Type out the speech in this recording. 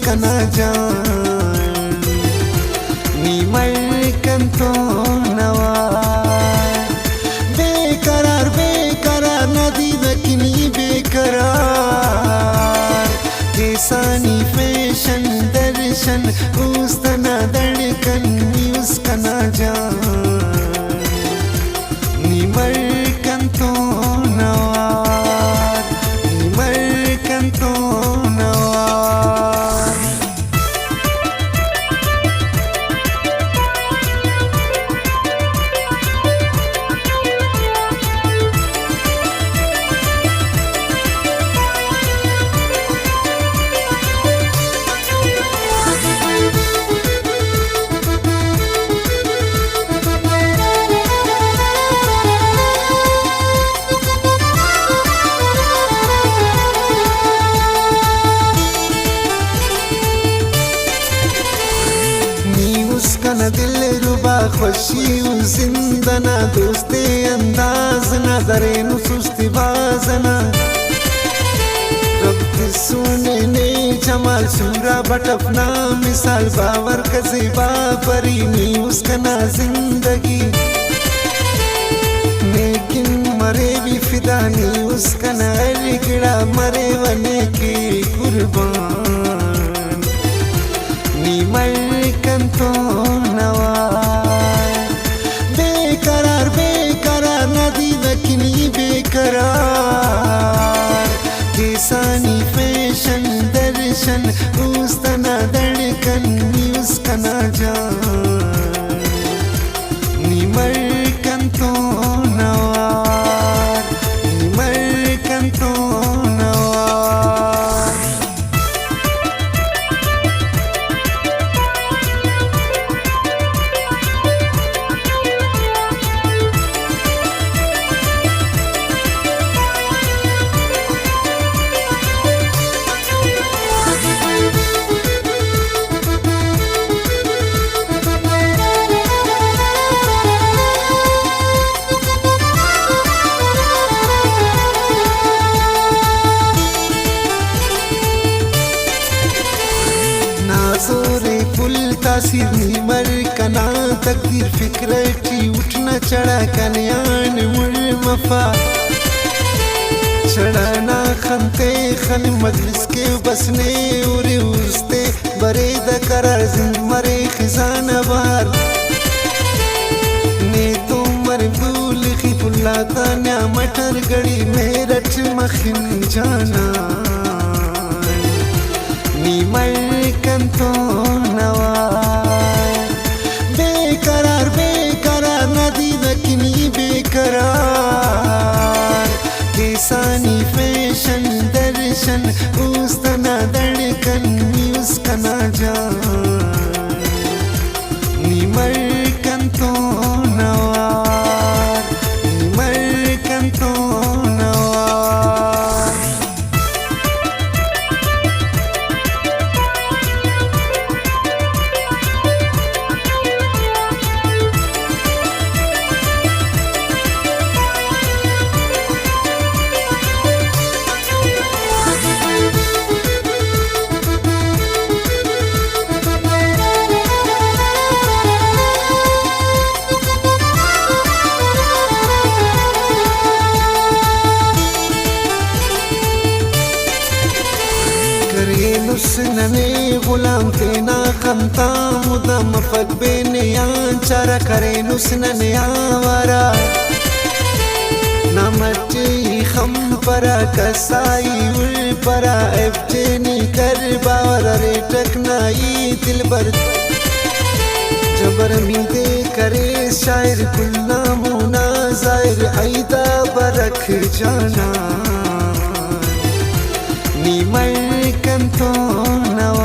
उसकना जान नी मल्कंतो नवा बेकरार बेकरार नदी दकिनी बेकरार केसानी फैशन दर्शन उस्तना धड़कन नी उसकना जान नी मल्कंतो नवा नी मल्कंतो नवा उसकना दिल रुबा खुशी जिंदना दोस्ते अंदाज ना दरेनु सुस्ती बाजना रब सुने ने जमाल सूरा बटफना मिसाल बावर कसी बापरी नी उसकना जिंदगी लेकिन मरे भी फिदा नी उसकना लिगड़ा मरे वने की कुर्बान नी मल्कंतो नवा बेकरार बेकरार नदी दकिनी बेकरार केसानी फैशन दर्शन उस्तना धड़कन नी उसकना जान नी मल्कंतो नवा नी मल्कंतो नवा सोरे पुल तासीर नीमर कना तकदीर फिक्रटी उठना चढ़ा कन्यान मुड़ मफा चढ़ाना खनते खन मजलिस के बसने उरे उस्ते बरे दकरार जिंद मरे खिजाना बार ने तो मर भूल की पुल्लाता न्या मटर गड़ी मेरठ मखिन जाना नी मल्कंतो नवा बेकरार बेकरार नदी दकिनी बेकरार केसानी फैशन दर्शन उस्तना धड़कन नी उसकना जान नी मल्कंतो नवा नी मल्कंतो नवा नने गुलाम तेना खंता मुदम फक बेने चारा करे नुसनने आवारा नमची खम परा कसाई उल परा एफ्टेनी कर बावर रे टकनाई दिल बर जबर मीदे करे शायर कुल्ला मुना जाहिर आईदा बरख जाना नी मल्कंतो नवा